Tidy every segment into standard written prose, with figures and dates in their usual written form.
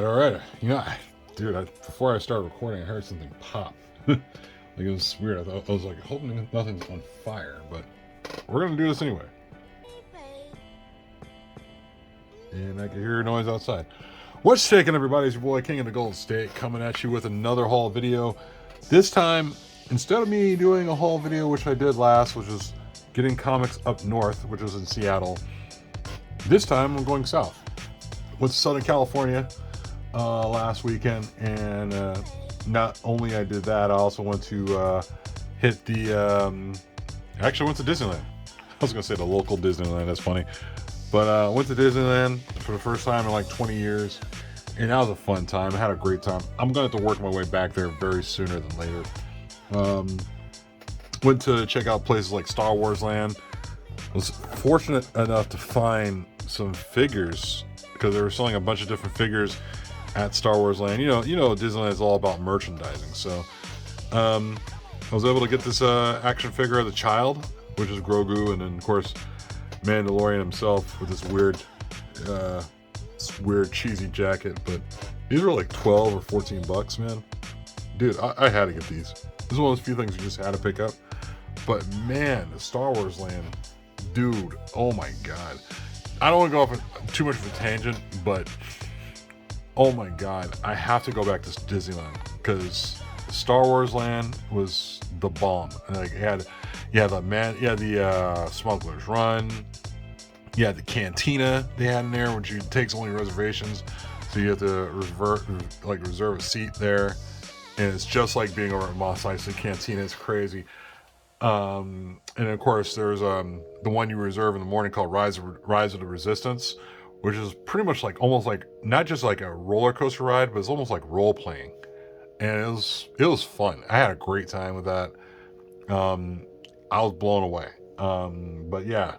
all right. You know, dude, before I started recording, I heard something pop. Like, it was weird. I was like, hoping nothing's on fire, but we're gonna do this anyway. And I can hear a noise outside. What's shaking, everybody? It's your boy King of the Golden State coming at you with another haul video. This time, instead of me doing a haul video, which I did last, which was getting comics up north, which was in Seattle, this time I'm going south. Went to Southern California last weekend, and not only I did that, I also went to hit the actually went to Disneyland. I was gonna say the local Disneyland, that's funny, but went to Disneyland for the first time in like 20 years, and that was a fun time. I had a great time. I'm gonna have to work my way back there very sooner than later. Went to check out places like Star Wars Land. Was fortunate enough to find some figures, because they were selling a bunch of different figures at Star Wars Land. You know, Disneyland is all about merchandising. So, I was able to get this action figure of the child, which is Grogu, and then of course Mandalorian himself with this weird cheesy jacket. But these were like 12 or 14 bucks, man. Dude, I had to get these. This is one of those few things you just had to pick up. But man, the Star Wars Land, dude, oh my god. I don't want to go off on too much of a tangent, but oh my god, I have to go back to Disneyland, because Star Wars Land was the bomb. And like, you had the Smuggler's Run, you had the Cantina they had in there, which takes only reservations, so you have to reserve a seat there, and it's just like being over at Mos Eisley Cantina. It's crazy. And of course there's the one you reserve in the morning called Rise of the Resistance, which is pretty much like almost like not just like a roller coaster ride, but it's almost like role playing, and it was fun. I had a great time with that. I was blown away. But yeah,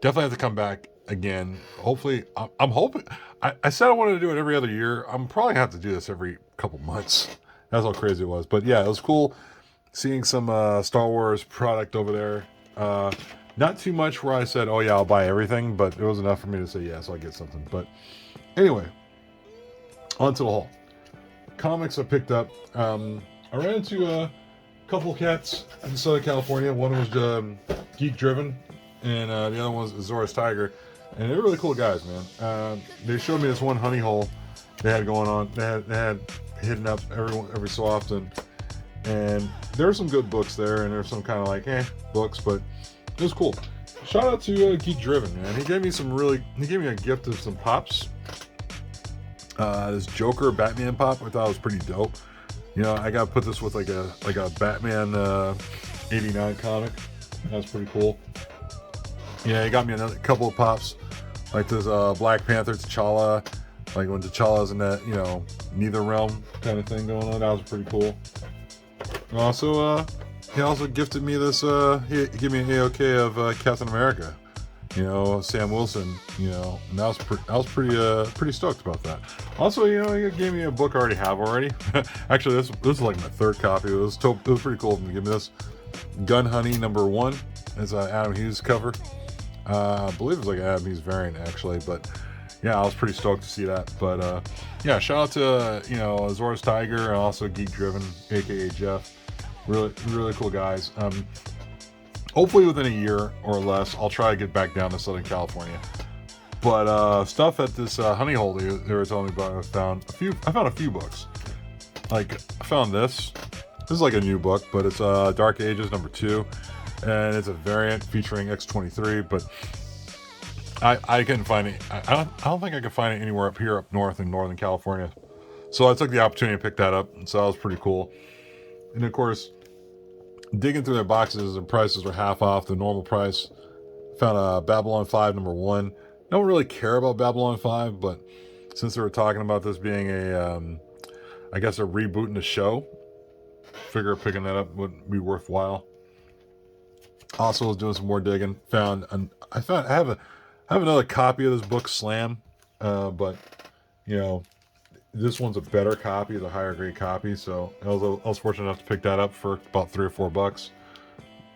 definitely have to come back again. Hopefully, I'm hoping. I said I wanted to do it every other year. I'm probably gonna have to do this every couple months. That's how crazy it was. But yeah, it was cool seeing some Star Wars product over there. Not too much where I said, oh yeah, I'll buy everything, but it was enough for me to say, yeah, so I get something. But anyway, on to the haul. Comics I picked up. I ran into a couple of cats in Southern California. One was Geek Driven, and the other one was Azores Tiger. And they're really cool guys, man. They showed me this one honey hole they had going on. They had hidden up every so often. And there were some good books there, and there's some kind of like books, but it was cool. Shout out to Geek Driven, man. He gave me a gift of some pops. This Joker Batman pop I thought was pretty dope. You know, I gotta put this with like a Batman 89 comic. That's pretty cool. Yeah, he got me another couple of pops, like this Black Panther T'Challa, like when T'Challa's in that, Neither Realm kind of thing going on. That was pretty cool. Also, he also gifted me this, he gave me an AOK of Captain America, Sam Wilson, and I was pretty stoked about that. Also, he gave me a book I already have already. Actually, this is like my third copy. It was pretty cool of him to give me this. Gun Honey #1. It's an Adam Hughes cover. I believe it's like an Adam Hughes variant, actually, but yeah, I was pretty stoked to see that. But yeah, shout out to Azores Tiger, and also Geek Driven, aka Jeff. Really, really cool guys. Hopefully within a year or less, I'll try to get back down to Southern California. But stuff at this honey hole they were telling me about, I found a few books. Like, I found this. This is like a new book, but it's Dark Ages #2, and it's a variant featuring X-23. But I couldn't find it. I don't think I could find it anywhere up north in Northern California. So I took the opportunity to pick that up, and so that was pretty cool. And of course, digging through their boxes, the prices were half off the normal price. Found a Babylon 5 #1. Don't really care about Babylon 5, but since they were talking about this being I guess a reboot in the show, figure picking that up would be worthwhile. Also was doing some more digging. I have another copy of this book, Slam, but this one's a better copy, the higher grade copy, so I was fortunate enough to pick that up for about $3 or $4.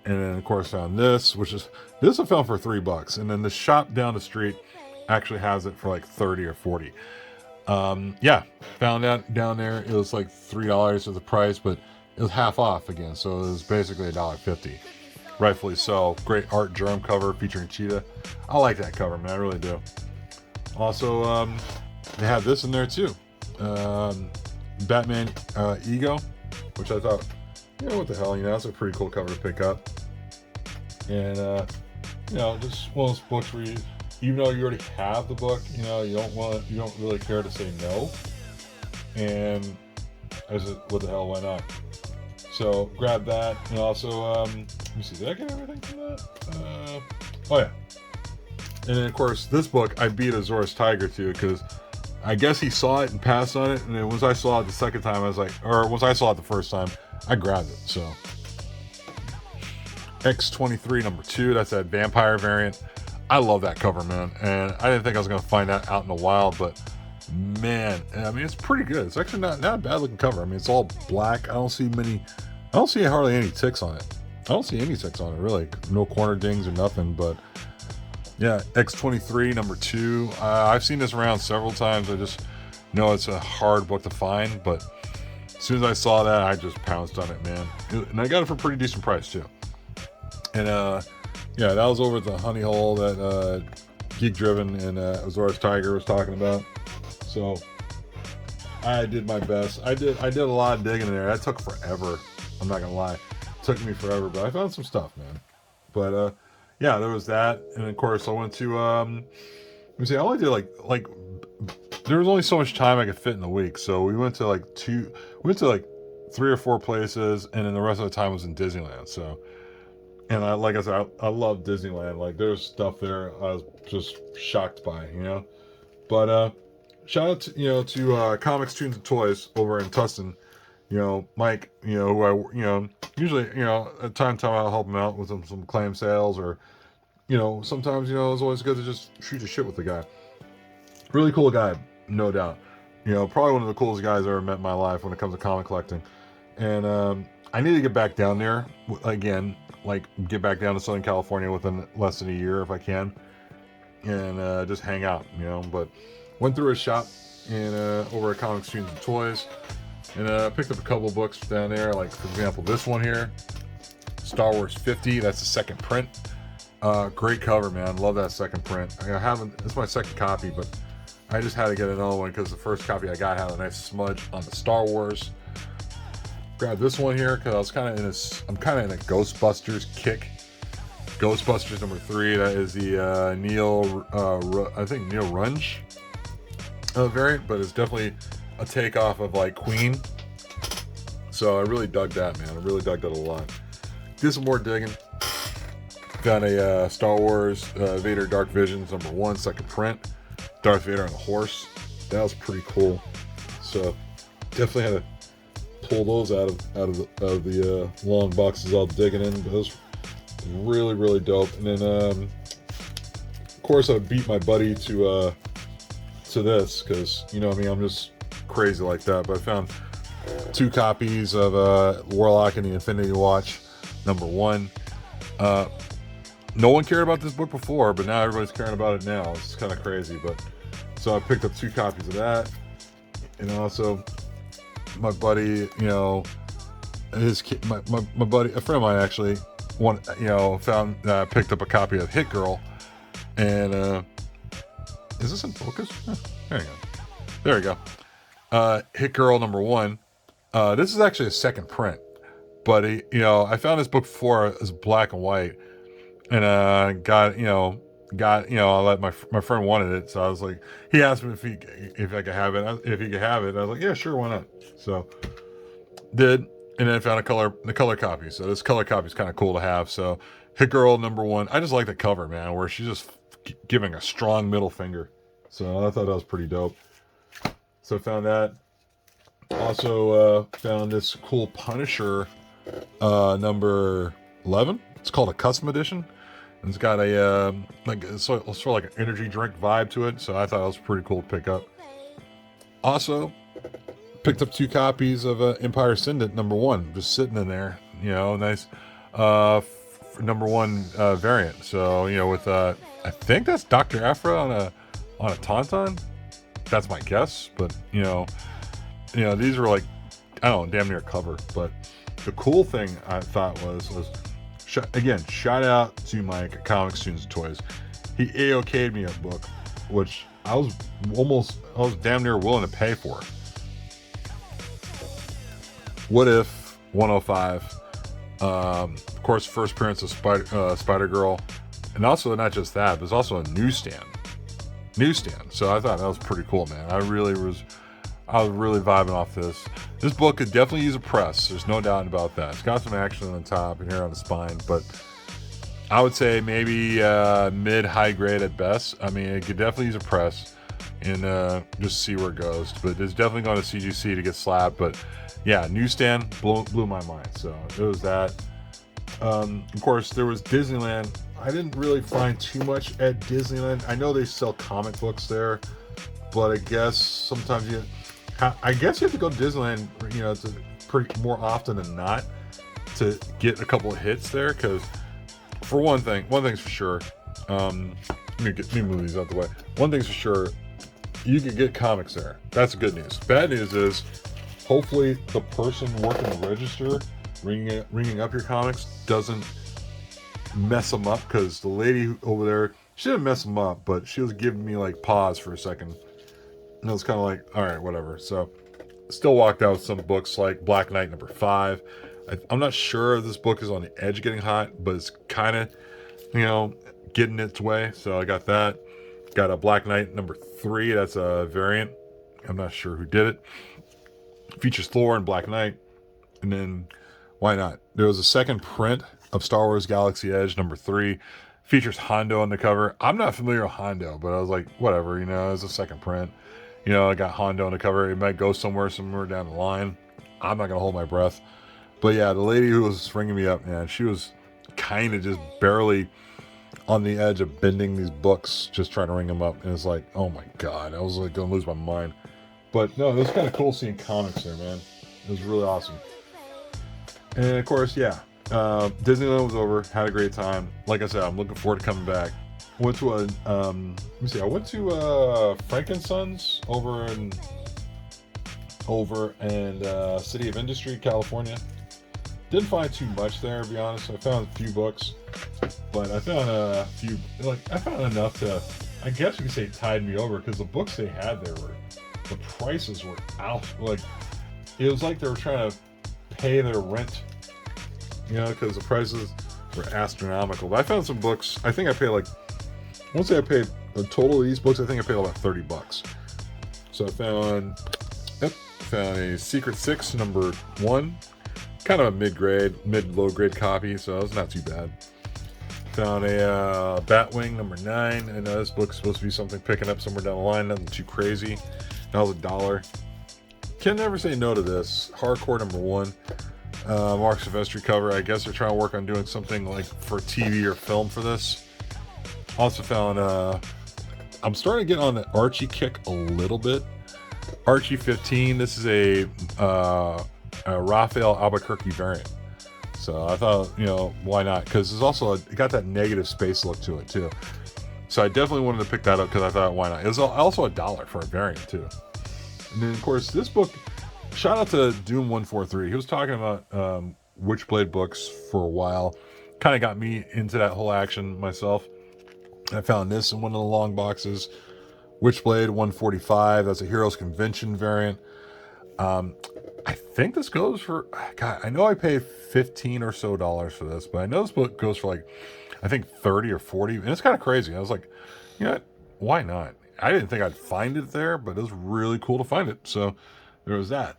And then of course found this I found for $3, and then the shop down the street actually has it for like 30 or 40. Yeah, found out down there it was like $3 for the price, but it was half off again, so it was basically $1.50. Rightfully so. Great art germ cover featuring Cheetah. I like that cover, man. I really do. Also, they have this in there too. Batman Ego, which I thought, what the hell, that's a pretty cool cover to pick up. And just one of those books where even though you already have the book, you don't really care to say no. And I said, what the hell, why not? So grab that, and also, let me see, did I get everything from that? Oh yeah. And then of course, this book I beat Azor's Tiger to, because I guess he saw it and passed on it, and then once I saw it the second time, I was like, or once I saw it the first time, I grabbed it. So X23 number 2, that's that vampire variant. I love that cover, man, and I didn't think I was going to find that out in a while, but man, I mean, it's pretty good. It's actually not a bad looking cover. I mean, it's all black. I don't see hardly any ticks on it. I don't see any ticks on it, really. No corner dings or nothing, but yeah, X23 number 2. I've seen this around several times. I just know it's a hard book to find, but as soon as I saw that, I just pounced on it, man. And I got it for a pretty decent price too. And yeah, that was over at the honey hole that Geek Driven and Azor's Tiger was talking about. So I did my best. I did a lot of digging in there. That took forever. I'm not gonna lie, it took me forever, but I found some stuff, man. But yeah, there was that, and of course I went to let me see, I only did like there was only so much time I could fit in the week, so we went to like 3 or 4 places, and then the rest of the time was in Disneyland. So, and like I said, I love Disneyland. Like, there's stuff there I was just shocked by, But shout out to Comics, Tunes, and Toys over in Tustin. Mike, who I, usually, at time to time I'll help him out with some claim sales, or, sometimes, it's always good to just shoot the shit with the guy. Really cool guy, no doubt. Probably one of the coolest guys I ever met in my life when it comes to comic collecting. And I need to get back down there again, like get back down to Southern California within less than a year if I can, and just hang out, But went through a shop and over at Comics, Tunes, and Toys, and picked up a couple books down there, like for example this one here, Star Wars 50. That's the second print. Great cover, man. Love that second print. It's my second copy, but I just had to get another one because the first copy I got had a nice smudge on the Star Wars. Grab this one here because I'm kind of in a Ghostbusters kick. Ghostbusters number 3. That is the Neil Runge variant, but it's definitely a takeoff of like Queen. So I really dug that, man. I really dug that a lot. Did some more digging. Found a Star Wars Vader Dark Visions number 1, second print. Darth Vader on a horse. That was pretty cool. So definitely had to pull those out of the long boxes all digging in. But those really, really dope. And then of course I beat my buddy to this because I'm just crazy like that. But I found 2 copies of Warlock and the Infinity Watch number 1. No one cared about this book before, but now everybody's caring about it now. It's kind of crazy, but so I picked up 2 copies of that, and also my buddy, his kid, my buddy, a friend of mine actually, picked up a copy of Hit Girl, and is this in focus? There you go. There we go. Hit Girl number 1. This is actually a second print, but I found this book before as black and white. And I let my friend wanted it, so I was like, he asked me if I could have it, if he could have it. I was like, yeah, sure, why not? So did, and then I found the color copy. So this color copy is kind of cool to have. So Hit Girl number 1. I just like the cover, man, where she's just giving a strong middle finger. So I thought that was pretty dope. So I found that. Also found this cool Punisher number 11. It's called a custom edition. It's got a sort of like an energy drink vibe to it, so I thought it was pretty cool to pick up. Also, picked up 2 copies of Empire Ascendant number 1, just sitting in there. Nice number 1 variant. So with I think that's Dr. Aphra on a Tauntaun. That's my guess. But these were like, I don't know, damn near a cover. But the cool thing I thought was again, shout out to Mike, Comic Students Toys. He AOK'd me a book, which I was damn near willing to pay for. What If 105, of course, first appearance of Spider Girl, and also not just that, but there's also a newsstand. So I thought that was pretty cool, man. I was really vibing off this. This book could definitely use a press. There's no doubt about that. It's got some action on the top and here on the spine, but I would say maybe mid-high grade at best. I mean, it could definitely use a press and just see where it goes. But it's definitely going to CGC to get slapped. But yeah, newsstand blew my mind. So it was that. Of course, there was Disneyland. I didn't really find too much at Disneyland. I know they sell comic books there, but I guess sometimes you have to go to Disneyland, to pretty more often than not to get a couple of hits there. Because for one thing's for sure. Let me move these out the way. One thing's for sure, you can get comics there. That's good news. Bad news is, hopefully the person working the register, ringing up your comics, doesn't mess them up, because the lady over there, she didn't mess them up, but she was giving me like pause for a second, and I was kind of like, all right, whatever. So still walked out with some books like Black Knight number 5. I'm not sure if this book is on the edge of getting hot, but it's kind of getting its way. So I got that. Got a Black Knight number 3. That's a variant. I'm not sure who did it. Features Thor and Black Knight. And then, why not? There was a second print of Star Wars Galaxy Edge number 3. Features Hondo on the cover. I'm not familiar with Hondo, but I was like, whatever, it's a second print. I got Hondo on the cover. It might go somewhere down the line. I'm not going to hold my breath. But yeah, the lady who was ringing me up, man, she was kind of just barely on the edge of bending these books, just trying to ring them up. And it's like, oh my God, I was like going to lose my mind. But no, it was kind of cool seeing comics there, man. It was really awesome. And of course, yeah, Disneyland was over. Had a great time. Like I said, I'm looking forward to coming back. Went to I went to Frankensons over in City of Industry, California. Didn't find too much there, to be honest. I found a few books, but I found I found enough to, I guess you could say, tide me over, because the books they had there the prices were out. Like, it was like they were trying to pay their rent, because the prices were astronomical. But I found some books. I think I paid I paid a total of these books, I think I paid about $30. So I found a Secret Six number 1, kind of a mid-low grade copy, so it was not too bad. Found a Batwing number 9. I know this book's supposed to be something picking up somewhere down the line, nothing too crazy. That was $1. Can never say no to this. Hardcore number 1. Mark Silvestri cover. I guess they're trying to work on doing something like for TV or film for this. Also found I'm starting to get on the Archie kick a little bit. Archie 15. This is a Raphael Albuquerque variant. So I thought, why not? Because it's also it got that negative space look to it too. So I definitely wanted to pick that up, because I thought, why not? It was also $1 for a variant too. And then of course this book, shout out to Doom 143. He was talking about Witchblade books for a while. Kind of got me into that whole action myself. I found this in one of the long boxes. Witchblade 145. That's a Heroes Convention variant. I think this goes for, God, I know I paid $15 or so for this, but I know this book goes for I think 30 or 40, and it's kind of crazy. I was like, why not? I didn't think I'd find it there, but it was really cool to find it. So there was that.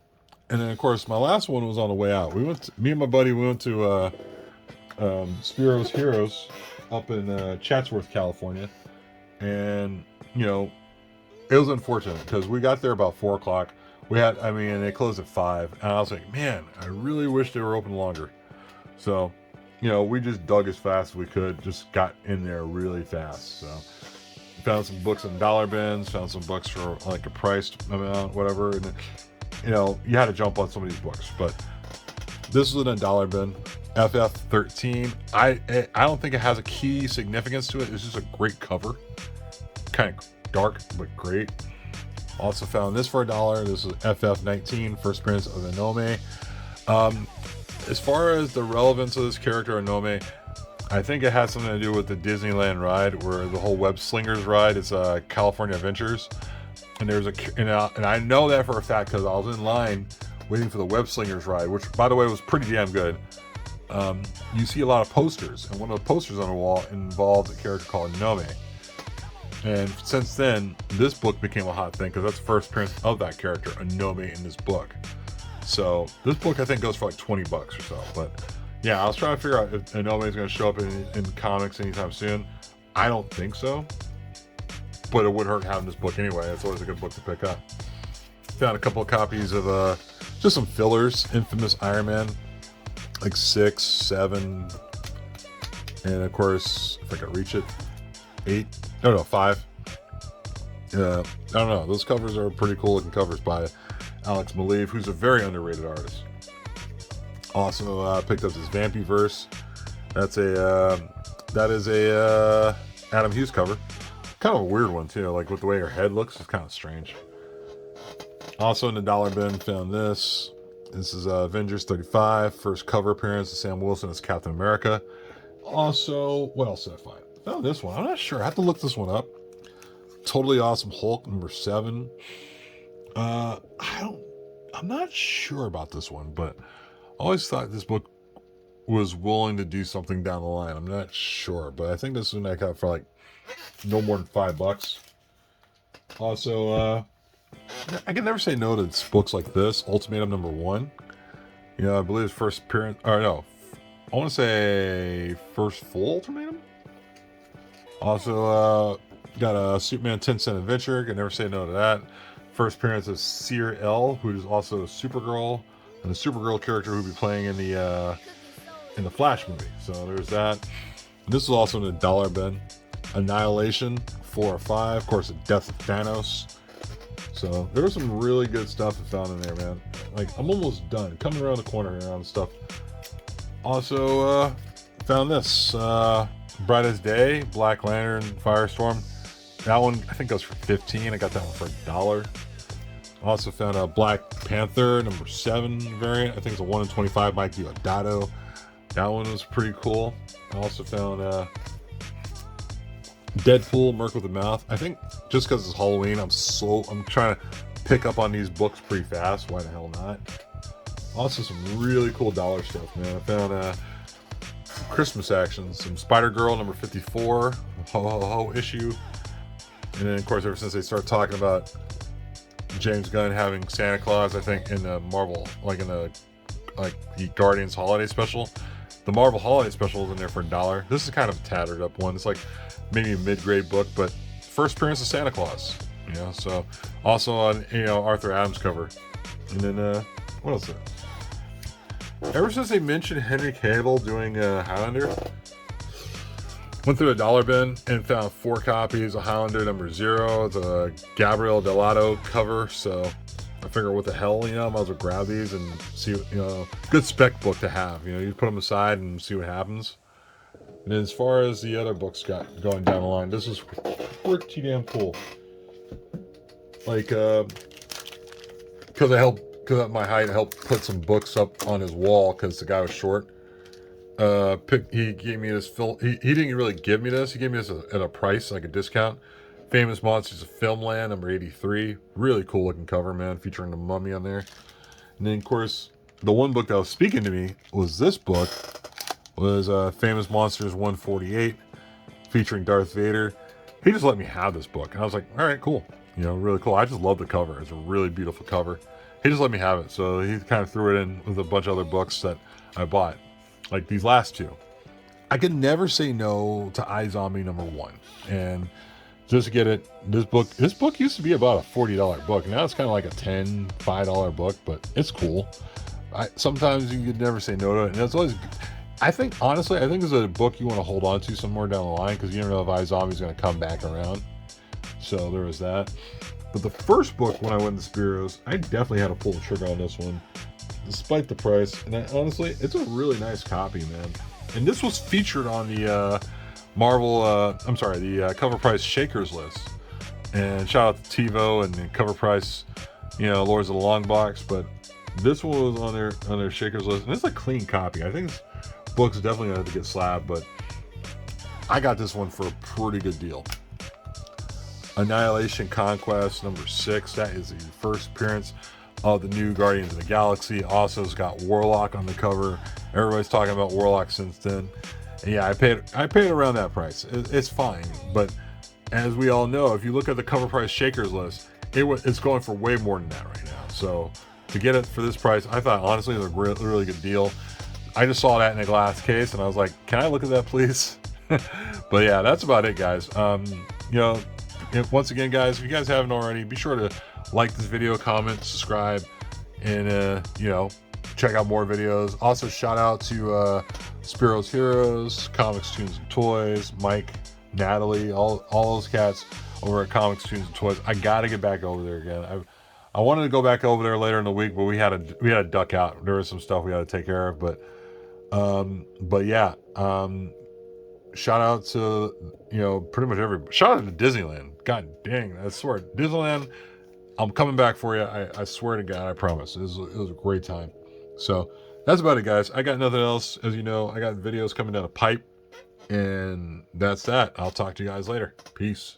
And then of course my last one was on the way out. Me and my buddy, we went to Spiro's Heroes up in Chatsworth, California, and it was unfortunate because we got there about 4 o'clock. They closed at 5, and I was like, man, I really wish they were open longer. So, we just dug as fast as we could, just got in there really fast. So, found some books in dollar bins, found some books for like a priced amount, whatever, and you had to jump on some of these books. But this was in a dollar bin, FF13. I don't think it has a key significance to it. It's just a great cover, kind of dark but great. Also found this for $1. This is FF19, first appearance of Anome. As far as the relevance of this character, Anome, I think it has something to do with the Disneyland ride, where the whole web slingers ride is California Adventures. And there's and I know that for a fact because I was in line waiting for the web slingers ride, which, by the way, was pretty damn good. You see a lot of posters, and one of the posters on the wall involves a character called Anome. And since then, this book became a hot thing because that's the first appearance of that character, Anome, in this book. So this book, I think, goes for like $20 or so. But yeah, I was trying to figure out if Anome is going to show up in comics anytime soon. I don't think so, but it wouldn't hurt having this book anyway. It's always a good book to pick up. Found a couple of copies of just some fillers, Infamous Iron Man, like 6, 7, and of course, if I can reach it, 8. No, 5. I don't know. Those covers are pretty cool looking covers by Alex Maleev, who's a very underrated artist. Also picked up this Vampyverse. That is a Adam Hughes cover. Kind of a weird one too, like with the way her head looks, it's kind of strange. Also in the dollar bin, found this. This is Avengers 35, first cover appearance of Sam Wilson as Captain America. Also, what else did I find? Found this one. I'm not sure. I have to look this one up. Totally Awesome Hulk number 7. I'm not sure about this one, but I always thought this book was willing to do something down the line. I'm not sure, but I think this one I got for like no more than $5. Also, I can never say no to books like this. Ultimatum number 1. You know, I believe it's first appearance, or no, I want to say first full Ultimatum. Also, got a Superman 10-cent adventure. Can never say no to that. First appearance of Seer L, who is also a Supergirl, and the Supergirl character who'll be playing in the Flash movie. So there's that. And this is also in the dollar bin. Annihilation 4 or 5. Of course, the Death of Thanos. So there was some really good stuff I found in there, man. Like, I'm almost done. Coming around the corner here on stuff. Also, found this. Brightest Day, Black Lantern, Firestorm. That one, I think, goes for $15. I got that one for $1. Also found a Black Panther, number 7 variant. I think it's a 1 in 25, might be a Dado. That one was pretty cool. I also found Deadpool, Merc with the Mouth. I think just because it's Halloween, I'm trying to pick up on these books pretty fast. Why the hell not? Also some really cool dollar stuff, man. I found Christmas action, some Spider-Girl number 54, ho ho ho issue. And then of course, ever since they started talking about James Gunn having Santa Claus, I think in the Marvel, like the Guardians holiday special, the Marvel holiday special is in there for $1. This is kind of a tattered up one. It's like maybe a mid-grade book, but first appearance of Santa Claus, you know. So also on, you know, Arthur Adams cover. And then what else is there? Ever since they mentioned Henry Cavill doing Highlander, went through a dollar bin and found 4 copies of Highlander number 0, the Gabriel Delato cover. So I figure, what the hell, you know, I might as well grab these and see, you know, good spec book to have. You know, you put them aside and see what happens. And as far as the other books got going down the line, this is pretty damn cool. Like, because at my height, I helped put some books up on his wall because the guy was short. He gave me this he didn't really give me this. He gave me this at a price, like a discount. Famous Monsters of Filmland, number 83. Really cool looking cover, man, featuring the mummy on there. And then, of course, the one book that was speaking to me was this book. Was Famous Monsters 148, featuring Darth Vader. He just let me have this book. And I was like, all right, cool. You know, really cool. I just love the cover. It's a really beautiful cover. He just let me have it. So he kind of threw it in with a bunch of other books that I bought. Like these last 2. I could never say no to iZombie number 1. And just to get it, this book used to be about a $40 book. Now it's kind of like a $10, $5 book, but it's cool. Sometimes you could never say no to it. And it's always, I think it's a book you want to hold on to somewhere down the line because you never know if iZombie is going to come back around. So there was that. But the first book, when I went to Spiros, I definitely had to pull the trigger on this one, despite the price. And honestly, it's a really nice copy, man. And this was featured on the Marvel, the Cover Price Shakers list. And shout out to TiVo and the cover price, you know, Lords of the Long Box. But this one was on their shakers list, and it's a clean copy. I think this book's definitely gonna have to get slabbed, but I got this one for a pretty good deal. Annihilation Conquest number 6. That is the first appearance of the new Guardians of the Galaxy. Also, it's got Warlock on the cover. Everybody's talking about Warlock since then. And yeah, I paid around that price. It's fine, but as we all know, if you look at the cover price shakers list, it's going for way more than that right now. So to get it for this price, I thought honestly it was a really good deal. I just saw that in a glass case and I was like, can I look at that, please? But yeah, that's about it, guys. You know, once again, guys, if you guys haven't already, be sure to like this video, comment, subscribe, and you know, check out more videos. Also, shout out to Spiro's Heroes, Comics, Tunes, and Toys, Mike, Natalie, all those cats over at Comics, Tunes, and Toys. I gotta get back over there again. I wanted to go back over there later in the week, but we had a duck out. There was some stuff we had to take care of, but yeah. Shout out to, you know, pretty much everybody. Shout out to Disneyland. God dang, I swear, Disneyland, I'm coming back for you. I swear to God, I promise. It was a great time. So that's about it, guys. I got nothing else. As you know, I got videos coming down a pipe, and that's that. I'll talk to you guys later. Peace.